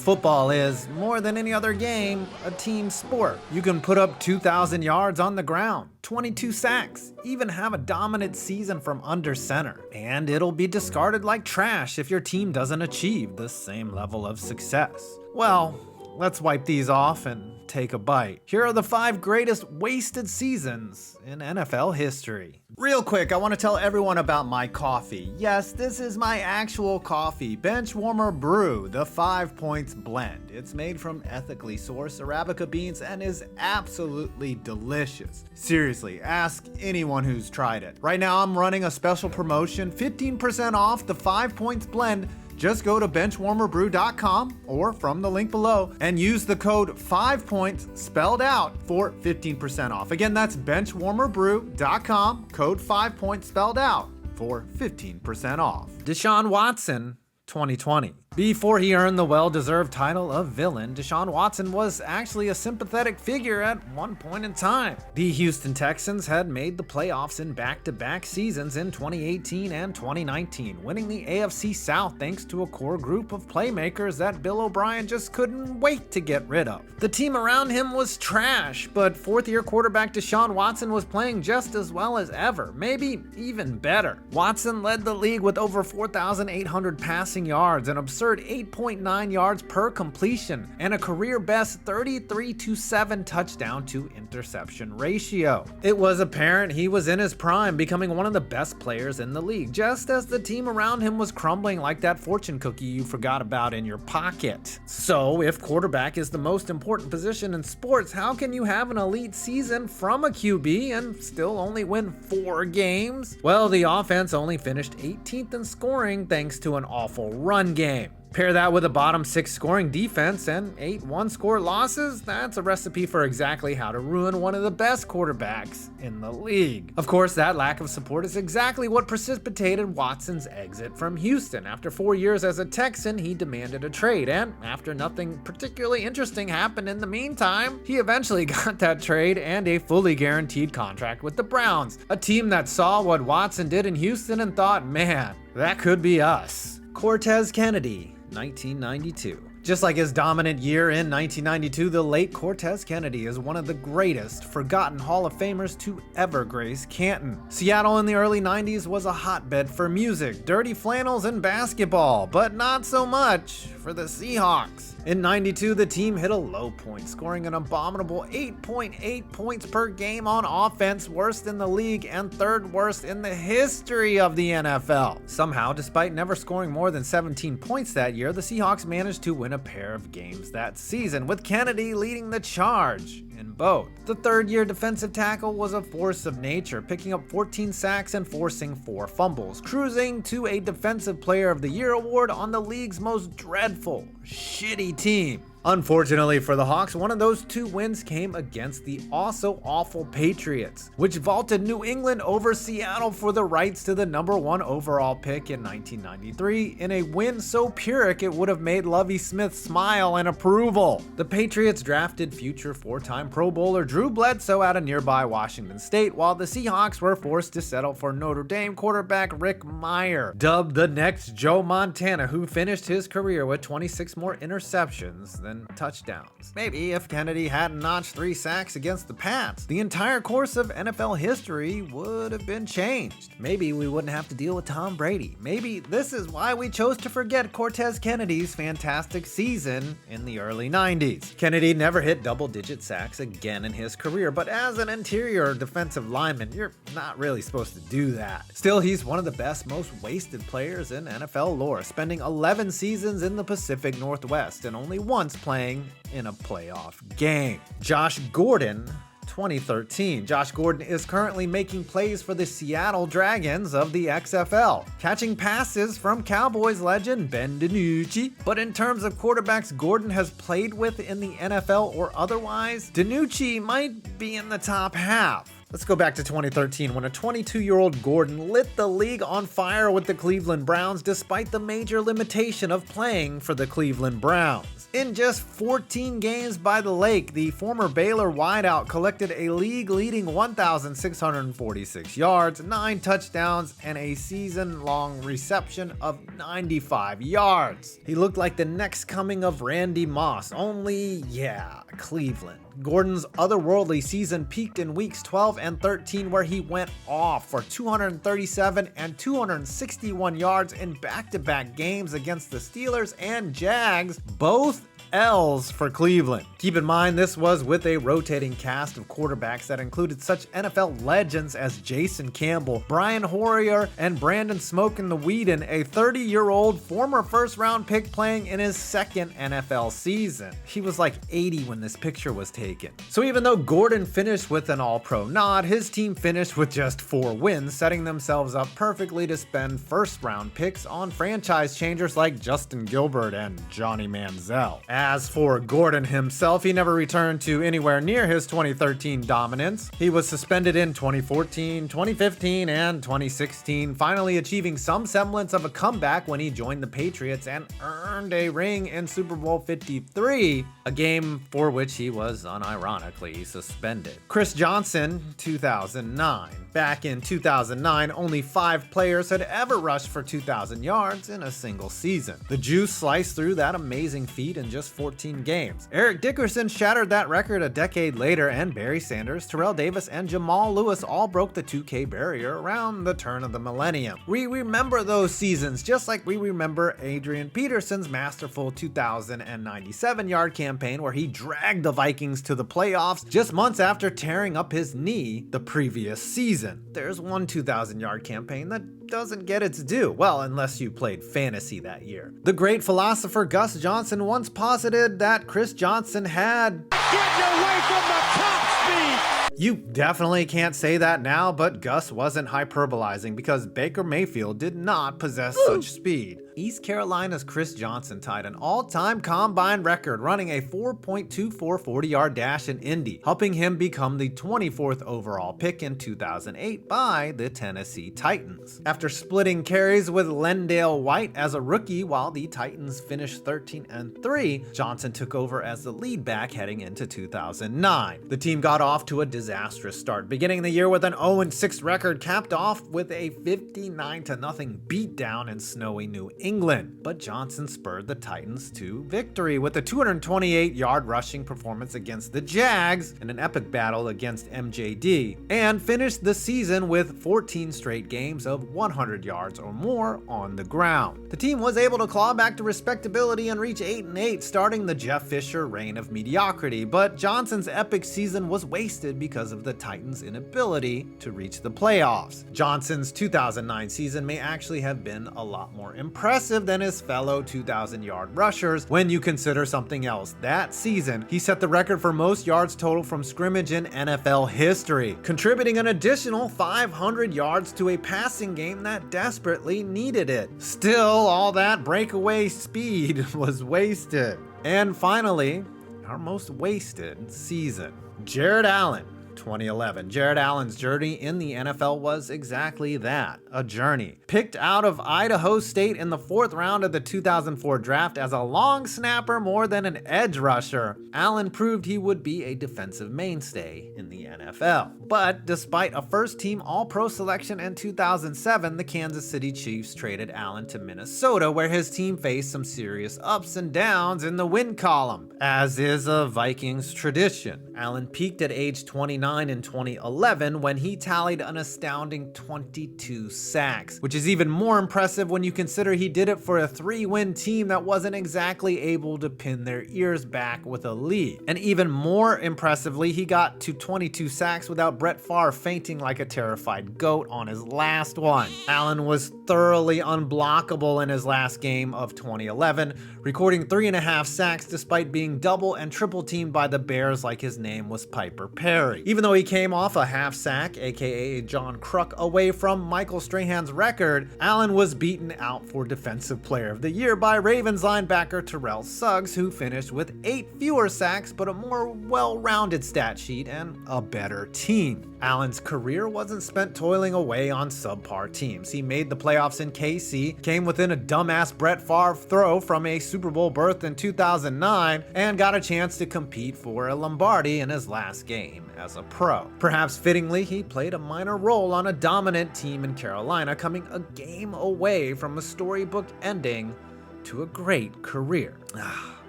Football is, more than any other game, a team sport. You can put up 2,000 yards on the ground, 22 sacks, even have a dominant season from under center, and it'll be discarded like trash if your team doesn't achieve the same level of success. Well, let's wipe these off and take a bite. Here are the 5 greatest wasted seasons in NFL history. Real quick, I want to tell everyone about my coffee. Yes, this is my actual coffee, Benchwarmer Brew, the 5 Points Blend. It's made from ethically sourced Arabica beans and is absolutely delicious. Seriously, ask anyone who's tried it. Right now I'm running a special promotion, 15% off the 5 Points Blend. Just go to benchwarmerbrew.com or from the link below and use the code 5points spelled out for 15% off. Again, that's benchwarmerbrew.com, code 5points spelled out for 15% off. Deshaun Watson, 2020. Before he earned the well-deserved title of villain, Deshaun Watson was actually a sympathetic figure at one point in time. The Houston Texans had made the playoffs in back-to-back seasons in 2018 and 2019, winning the AFC South thanks to a core group of playmakers that Bill O'Brien just couldn't wait to get rid of. The team around him was trash, but fourth-year quarterback Deshaun Watson was playing just as well as ever, maybe even better. Watson led the league with over 4,800 passing yards, an absurd 8.9 yards per completion, and a career-best 33-7 touchdown to interception ratio. It was apparent he was in his prime, becoming one of the best players in the league, just as the team around him was crumbling like that fortune cookie you forgot about in your pocket. So, if quarterback is the most important position in sports, how can you have an elite season from a QB and still only win 4 games? Well, the offense only finished 18th in scoring thanks to an awful run game. Pair that with a bottom 6 scoring defense and 8 one-score losses, that's a recipe for exactly how to ruin one of the best quarterbacks in the league. Of course, that lack of support is exactly what precipitated Watson's exit from Houston. After 4 years as a Texan, he demanded a trade, and after nothing particularly interesting happened in the meantime, he eventually got that trade and a fully guaranteed contract with the Browns, a team that saw what Watson did in Houston and thought, man, that could be us. Cortez Kennedy, 1992. Just like his dominant year in 1992, the late Cortez Kennedy is one of the greatest forgotten Hall of Famers to ever grace Canton. Seattle in the early 90s was a hotbed for music, dirty flannels, and basketball, but not so much for the Seahawks. In 92, the team hit a low point, scoring an abominable 8.8 points per game on offense, worst in the league and third worst in the history of the NFL. Somehow, despite never scoring more than 17 points that year, the Seahawks managed to win a pair of games that season, with Kennedy leading the charge in both. The third-year defensive tackle was a force of nature, picking up 14 sacks and forcing 4 fumbles, cruising to a Defensive Player of the Year award on the league's most dreadful, shitty team. Unfortunately for the Hawks, one of those 2 wins came against the also awful Patriots, which vaulted New England over Seattle for the rights to the number 1 overall pick in 1993 in a win so pyrrhic it would have made Lovie Smith smile in approval. The Patriots drafted future 4-time Pro Bowler Drew Bledsoe out of nearby Washington State, while the Seahawks were forced to settle for Notre Dame quarterback Rick Meyer, dubbed the next Joe Montana, who finished his career with 26 more interceptions than touchdowns. Maybe if Kennedy hadn't notched 3 sacks against the Pats, the entire course of NFL history would have been changed. Maybe we wouldn't have to deal with Tom Brady. Maybe this is why we chose to forget Cortez Kennedy's fantastic season in the early 90s. Kennedy never hit double-digit sacks again in his career, but as an interior defensive lineman, you're not really supposed to do that. Still, he's one of the best, most wasted players in NFL lore, spending 11 seasons in the Pacific Northwest and only once playing in a playoff game. Josh Gordon, 2013. Josh Gordon is currently making plays for the Seattle Dragons of the XFL, catching passes from Cowboys legend Ben DiNucci. But in terms of quarterbacks Gordon has played with in the NFL or otherwise, DiNucci might be in the top half. Let's go back to 2013 when a 22-year-old Gordon lit the league on fire with the Cleveland Browns despite the major limitation of playing for the Cleveland Browns. In just 14 games by the lake, the former Baylor wideout collected a league-leading 1,646 yards, 9 touchdowns, and a season-long reception of 95 yards. He looked like the next coming of Randy Moss, only, yeah, Cleveland. Gordon's otherworldly season peaked in weeks 12 and 13, where he went off for 237 and 261 yards in back-to-back games against the Steelers and Jags, both L's for Cleveland. Keep in mind, this was with a rotating cast of quarterbacks that included such NFL legends as Jason Campbell, Brian Hoyer, and Brandon Smokin' the Weeden, a 30-year-old former first-round pick playing in his second NFL season. He was like 80 when this picture was taken. So even though Gordon finished with an All-Pro nod, his team finished with just 4 wins, setting themselves up perfectly to spend first-round picks on franchise changers like Justin Gilbert and Johnny Manziel. As for Gordon himself, he never returned to anywhere near his 2013 dominance. He was suspended in 2014, 2015, and 2016, finally achieving some semblance of a comeback when he joined the Patriots and earned a ring in Super Bowl 53, a game for which he was unironically suspended. Chris Johnson, 2009. Back in 2009, only 5 players had ever rushed for 2,000 yards in a single season. The Juice sliced through that amazing feat in just 14 games. Eric Dickerson shattered that record a decade later, and Barry Sanders, Terrell Davis, and Jamal Lewis all broke the 2K barrier around the turn of the millennium. We remember those seasons just like we remember Adrian Peterson's masterful 2,097-yard campaign where he dragged the Vikings to the playoffs just months after tearing up his knee the previous season. There's one 2,000-yard campaign that doesn't get its due, well, unless you played fantasy that year. The great philosopher Gus Johnson once posited that Chris Johnson had "getting away from the top speed." You definitely can't say that now, but Gus wasn't hyperbolizing because Baker Mayfield did not possess such speed. East Carolina's Chris Johnson tied an all-time combine record, running a 4.24 40-yard dash in Indy, helping him become the 24th overall pick in 2008 by the Tennessee Titans. After splitting carries with Lendale White as a rookie while the Titans finished 13-3, Johnson took over as the lead back heading into 2009. The team got off to a disastrous start, beginning the year with an 0-6 record, capped off with a 59-0 beatdown in snowy New England, but Johnson spurred the Titans to victory with a 228-yard rushing performance against the Jags and an epic battle against MJD, and finished the season with 14 straight games of 100 yards or more on the ground. The team was able to claw back to respectability and reach 8-8, starting the Jeff Fisher reign of mediocrity, but Johnson's epic season was wasted because of the Titans' inability to reach the playoffs. Johnson's 2009 season may actually have been a lot more impressive than his fellow 2,000-yard rushers when you consider something else. That season, he set the record for most yards total from scrimmage in NFL history, contributing an additional 500 yards to a passing game that desperately needed it. Still, all that breakaway speed was wasted. And finally, our most wasted season. Jared Allen. 2011. Jared Allen's journey in the NFL was exactly that, a journey. Picked out of Idaho State in the 4th round of the 2004 draft as a long snapper more than an edge rusher, Allen proved he would be a defensive mainstay in the NFL. But despite a first-team All-Pro selection in 2007, the Kansas City Chiefs traded Allen to Minnesota, where his team faced some serious ups and downs in the win column, as is a Vikings tradition. Allen peaked at age 29 in 2011 when he tallied an astounding 22 sacks, which is even more impressive when you consider he did it for a 3-win team that wasn't exactly able to pin their ears back with a lead. And even more impressively, he got to 22 sacks without Brett Favre fainting like a terrified goat on his last one. Allen was thoroughly unblockable in his last game of 2011, recording 3.5 sacks despite being double and triple teamed by the Bears like his name was Piper Perry. Even though he came off a half sack, aka John Kruk, away from Michael Strahan's record, Allen was beaten out for Defensive Player of the Year by Ravens linebacker Terrell Suggs, who finished with 8 fewer sacks but a more well-rounded stat sheet and a better team. Allen's career wasn't spent toiling away on subpar teams. He made the playoffs in KC, came within a dumbass Brett Favre throw from a Super Bowl berth in 2009, and got a chance to compete for a Lombardi in his last game as a pro. Perhaps fittingly, he played a minor role on a dominant team in Carolina, coming a game away from a storybook ending to a great career.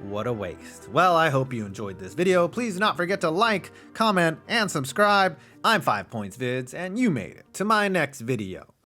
What a waste. Well, I hope you enjoyed this video. Please do not forget to like, comment, and subscribe. I'm 5 Points Vids, and you made it to my next video.